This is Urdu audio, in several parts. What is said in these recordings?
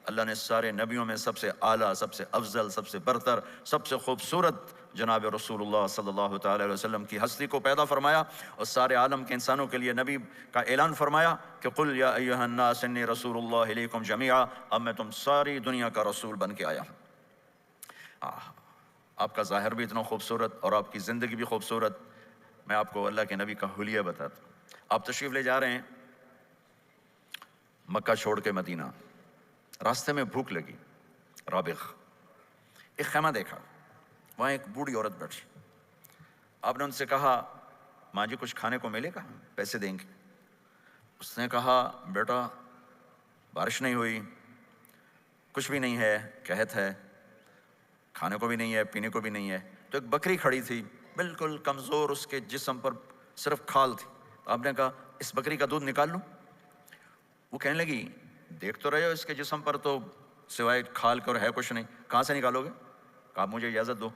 اللہ نے سارے نبیوں میں سب سے اعلیٰ، سب سے افضل، سب سے برتر، سب سے خوبصورت جناب رسول اللہ صلی اللہ تعالی علیہ وسلم کی ہستی کو پیدا فرمایا، اور سارے عالم کے انسانوں کے لیے نبی کا اعلان فرمایا کہ قل یا ایھا الناس انی رسول اللہ الیکم جمیعا، اب میں تم ساری دنیا کا رسول بن کے آیا ہوں۔ آپ کا ظاہر بھی اتنا خوبصورت اور آپ کی زندگی بھی خوبصورت۔ میں آپ کو اللہ کے نبی کا حلیہ بتاتا ہوں۔ آپ تشریف لے جا رہے ہیں مکہ چھوڑ کے مدینہ، راستے میں بھوک لگی، رابغ، ایک خیمہ دیکھا، وہاں ایک بوڑھی عورت بیٹھی۔ آپ نے ان سے کہا ماں جی کچھ کھانے کو ملے گا، پیسے دیں گے؟ اس نے کہا بیٹا بارش نہیں ہوئی، کچھ بھی نہیں ہے، قحط ہے، کھانے کو بھی نہیں ہے، پینے کو بھی نہیں ہے۔ تو ایک بکری کھڑی تھی، بالکل کمزور، اس کے جسم پر صرف کھال تھی۔ آپ نے کہا اس بکری کا دودھ نکال لوں؟ وہ کہنے لگی دیکھ تو رہے ہو اس کے جسم پر تو سوائے کھال کے اور ہے کچھ نہیں، کہاں سے نکالو گے؟ کہا مجھے اجازت دو۔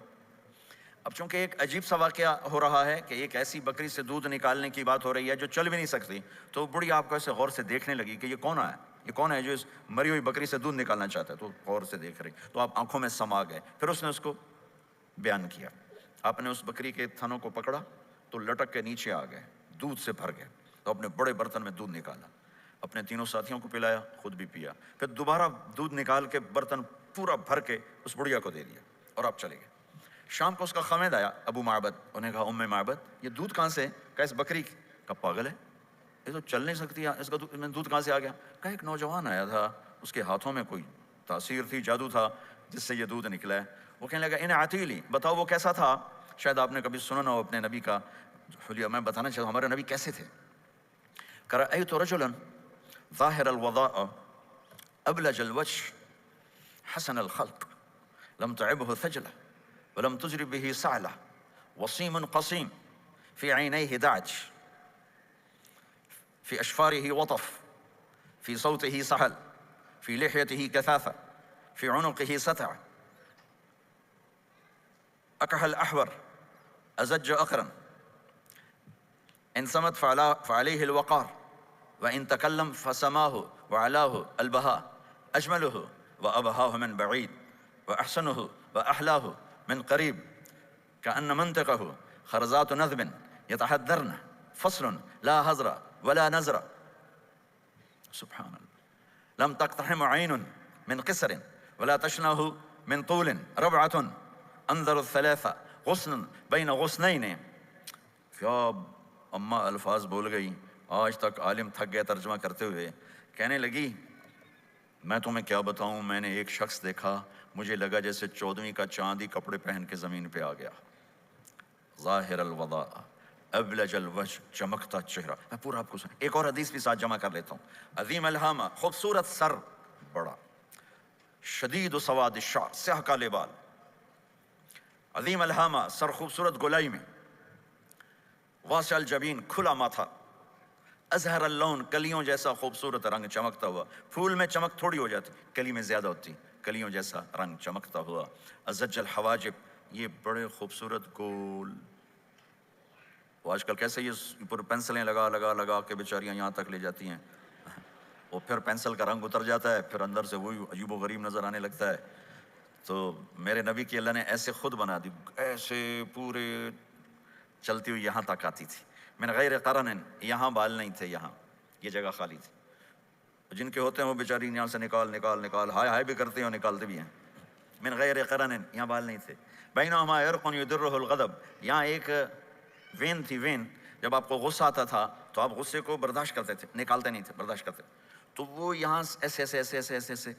اب چونکہ ایک عجیب سا واقعہ ہو رہا ہے کہ ایک ایسی بکری سے دودھ نکالنے کی بات ہو رہی ہے جو چل بھی نہیں سکتی، تو بڑی آپ کو ایسے غور سے دیکھنے لگی کہ یہ کون ہے، یہ کون ہے جو اس مری ہوئی بکری سے دودھ نکالنا چاہتا ہے؟ تو غور سے دیکھ رہی، تو آپ آنکھوں میں سما گئے۔ پھر اس نے اس کو بیان کیا۔ آپ نے اس بکری کے تھنوں کو پکڑا تو لٹک کے نیچے آ گئے، دودھ سے بھر گئے، تو اپنے بڑے برتن میں دودھ نکالا، اپنے تینوں ساتھیوں کو پلایا، خود بھی پیا، پھر دوبارہ دودھ نکال کے برتن پورا بھر کے اس بڑھیا کو دے دیا، اور آپ چلے گئے۔ شام کو اس کا خامد آیا، ابو معبد، انہیں کہا ام معبد یہ دودھ کہاں سے؟ کہا اس بکری کا، پاگل ہے یہ تو چل نہیں سکتی، اس کا دودھ کہاں سے آ گیا؟ کہا ایک نوجوان آیا تھا، اس کے ہاتھوں میں کوئی تاثیر تھی، جادو تھا، جس سے یہ دودھ نکلا ہے۔ وہ کہنے لگا ان عتیلی، بتاؤ وہ کیسا تھا؟ شاید آپ نے کبھی سنا نہ ہو اپنے نبی کا حلیہ، میں بتانا چاہتا ہوں ہمارے نبی کیسے تھے۔ رأیت رجلا ظاہر الوضاء ابلج الوجه حسن الخلق لم تعبه ثجلة ولم تجرب به سعلة وصيم قصيم في عينيه دعج في أشفاره وطف في صوته سحل في لحيته كثافة في عنقه ستع أكحل أحور أزج أقرن إن صمت فعليه الوقار وإن تكلم فسماه وعلاه البهاء أجمله وأبهاه من بعيد وأحسنه وأحلاه من قريب كأن منطقه خرزات نذب يتحذرن فصل لا هزر ولا نزر سبحان الله لم تقتحم عين من قصر ولا تشنه من طول ربعة انظر الثلاثة غصن بين غصنين۔ کیا اماں الفاظ بول گئی، آج تک عالم تھک گئے ترجمہ کرتے ہوئے۔ کہنے لگی میں تمہیں کیا بتاؤں، میں نے ایک شخص دیکھا، مجھے لگا جیسے 14ویں کا چاندی کپڑے پہن کے زمین پہ آ گیا، ظاہر الوضاء ابلج الوجه، چمکتا چہرہ۔ میں پورا آپ کو ایک اور حدیث بھی ساتھ جمع کر لیتا ہوں۔ عظیم الہامہ، خوبصورت سر، بڑا، شدید سواد الشعر، سیاہ کالے بال، عظیم الہامہ، سر خوبصورت گولائی میں، واسع الجبین، کھلا ماتھا، ازہر اللون، کلیوں جیسا خوبصورت رنگ چمکتا ہوا، پھول میں چمک تھوڑی ہو جاتی، کلی میں زیادہ ہوتی، کلیوں جیسا رنگ چمکتا ہوا، ازج الحواجب، یہ بڑے خوبصورت گول، وہ آج کل کیسے یہ پر پینسلیں لگا لگا لگا کے بیچاریاں یہاں تک لے جاتی ہیں، وہ پھر پینسل کا رنگ اتر جاتا ہے، پھر اندر سے وہی عجیب و غریب نظر آنے لگتا ہے۔ تو میرے نبی کی اللہ نے ایسے خود بنا دی، ایسے پورے چلتی ہوئی یہاں تک آتی تھی، من غیر قرن، یہاں بال نہیں تھے، یہاں یہ جگہ خالی تھی، جن کے ہوتے ہیں وہ بیچاری یہاں سے نکال نکال نکال، ہائے ہائے بھی کرتے ہیں اور نکالتے بھی ہیں، من غیر قرن، یہاں بال نہیں تھے، بینہما عرق یدرہ الغضب، یہاں ایک وین تھی، وین، جب آپ کو غصہ آتا تھا تو آپ غصے کو برداشت کرتے تھے، نکالتے نہیں تھے، برداشت کرتے، تو وہ یہاں ایسے ایسے ایسے ایسے ایسے ایسے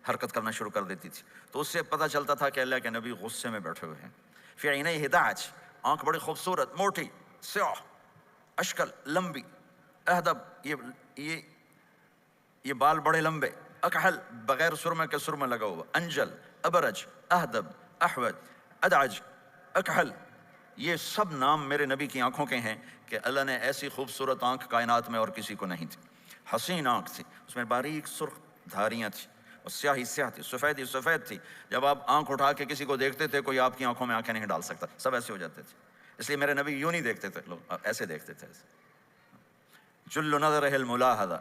حرکت کرنا شروع کر دیتی تھی، تو اس سے پتہ چلتا تھا کہ اللہ کے نبی غصے میں بیٹھے ہوئے ہیں۔ فی عینیہ دعج، آنکھ بڑی خوبصورت، موٹی، سیاہ، اشکل، لمبی، اہدب، یہ بال بڑے لمبے، اکحل، بغیر سرمے کے سرمہ لگا ہوا، انجل، ابرج، اہدب، احوج، ادعج، اکحل، یہ سب نام میرے نبی کی آنکھوں کے ہیں کہ اللہ نے ایسی خوبصورت آنکھ کائنات میں اور کسی کو نہیں تھی، حسین آنکھ تھی، اس میں باریک سرخ دھاریاں تھیں، اور سیاہی سیاہ تھی، سفیدی سفید تھی، جب آپ آنکھ اٹھا کے کسی کو دیکھتے تھے کوئی آپ کی آنکھوں میں آنکھیں نہیں ڈال سکتا، سب ایسے ہو جاتے تھے، اس لیے میرے نبی یوں نہیں دیکھتے تھے، لوگ ایسے دیکھتے تھے، جل نظرہ الملاحظہ،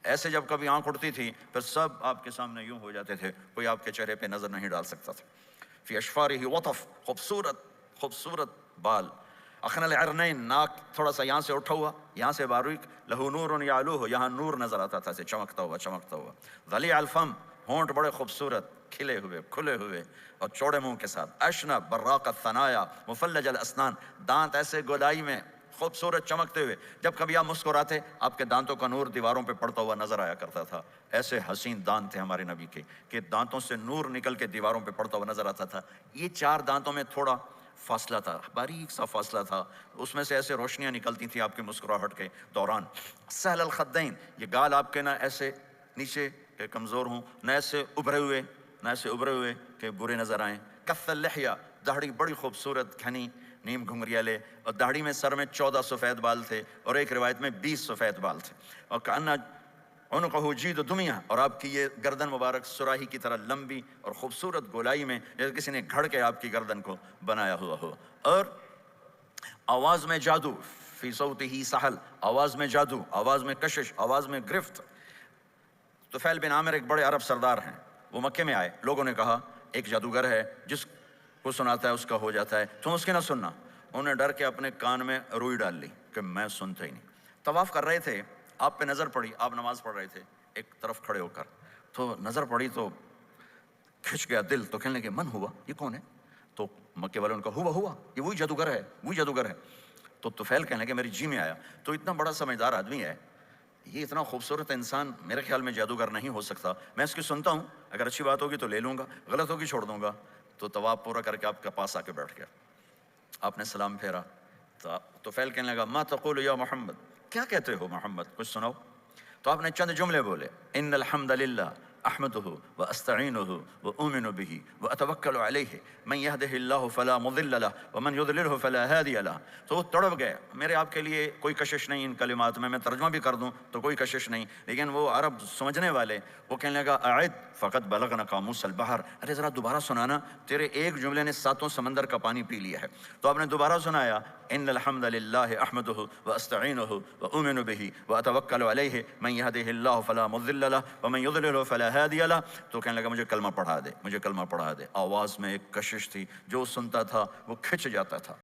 ایسے جب کبھی آنکھ اٹھتی تھی پھر سب آپ کے سامنے یوں ہو جاتے تھے، کوئی آپ کے چہرے پہ نظر نہیں ڈال سکتا تھا۔ فی اشفارہ وطف، خوبصورت خوبصورت بال، اخن العرنین، ناک تھوڑا سا یہاں سے اٹھا ہوا، یہاں سے باریک، لہو نور یعلوہ، یہاں نور نظر آتا تھا، سے چمکتا ہوا چمکتا ہوا، ضلیع الفم، ہونٹ بڑے خوبصورت کھلے ہوئے کھلے ہوئے اور چوڑے منہ کے ساتھ، اشنب براق الثنایا مفلج الاسنان، دانت ایسے گولائی میں خوبصورت چمکتے ہوئے، جب کبھی آپ مسکراتے آپ کے دانتوں کا نور دیواروں پہ پڑتا ہوا نظر آیا کرتا تھا۔ ایسے حسین دانت تھے ہمارے نبی کے کہ دانتوں سے نور نکل کے دیواروں پہ پڑتا ہوا نظر آتا تھا۔ یہ چار دانتوں میں تھوڑا فاصلہ تھا، باریک سا فاصلہ تھا، اس میں سے ایسے روشنیاں نکلتی تھیں آپ کی مسکراہٹ کے دوران۔ سہل الخدین، یہ گال آپ کے نہ ایسے نیچے کہ کمزور ہوں، نہ ایسے ابھرے ہوئے کہ برے نظر آئیں۔ کث اللحیہ، داڑھی بڑی خوبصورت گھنی نیم گھنگریالے، اور داڑھی میں سر میں 14 سفید بال تھے، اور ایک روایت میں 20 سفید بال تھے، اور کأن عنقہ جید دمیہ، اور آپ کی یہ گردن مبارک سراہی کی طرح لمبی اور خوبصورت گولائی میں، جیسے کسی نے گھڑ کے آپ کی گردن کو بنایا ہوا ہو۔ اور آواز میں جادو، فی صوتہ سحل، آواز میں جادو، آواز میں کشش، آواز میں گرفت۔ طفیل بن عامر ایک بڑے عرب سردار ہیں، وہ مکے میں آئے، لوگوں نے کہا ایک جادوگر ہے جس کو سناتا ہے اس کا ہو جاتا ہے، تم اس کی نہ سننا۔ انہوں نے ڈر کے اپنے کان میں روئی ڈال لی کہ میں سنتا ہی نہیں۔ طواف کر رہے تھے، آپ پہ نظر پڑی، آپ نماز پڑھ رہے تھے ایک طرف کھڑے ہو کر، تو نظر پڑی تو کھنچ گیا دل، تو کہنے لگے من ہوا، یہ کون ہے؟ تو مکے والوں نے کہا ہوا یہ وہی جادوگر ہے۔ تو طفیل کہنے لگے میری جی میں آیا، تو اتنا بڑا سمجھدار آدمی ہے، یہ اتنا خوبصورت انسان میرے خیال میں جادوگر نہیں ہو سکتا، میں اس کی سنتا ہوں، اگر اچھی بات ہوگی تو لے لوں گا، غلط ہوگی چھوڑ دوں گا۔ تو طواف پورا کر کے آپ کے پاس آ کے بیٹھ گیا، آپ نے سلام پھیرا، تو طفیل کہنے لگا ما تقول یا محمد، کیا کہتے ہو محمد، کچھ سناؤ۔ تو آپ نے چند جملے بولے، ان الحمد للہ احمدہ واستعینہ واؤمن بہ واتوکل علیہ من یہدہ اللہ فلا مضل لہ ومن یضللہ فلا ہادی لہ۔ تو وہ تڑپ گئے، میرے آپ کے لیے کوئی کشش نہیں ان کلمات میں ترجمہ بھی کر دوں تو کوئی کشش نہیں، لیکن وہ عرب سمجھنے والے، وہ کہنے لگا اعد فقط بلغنا قاموس البحر، ارے ذرا دوبارہ سنانا، تیرے ایک جملے نے 7 سمندر کا پانی پی لیا ہے۔ تو آپ نے دوبارہ سنایا، ان الحمد للہ احمدہ واستعینہ واؤمن بہ واتوکل علیہ من یہدہ اللہ فلا مضل لہ ومن یضللہ فلا ہادی لہ۔ تو کہنے لگا مجھے کلمہ پڑھا دے۔ آواز میں ایک کشش تھی، جو سنتا تھا وہ کھنچ جاتا تھا۔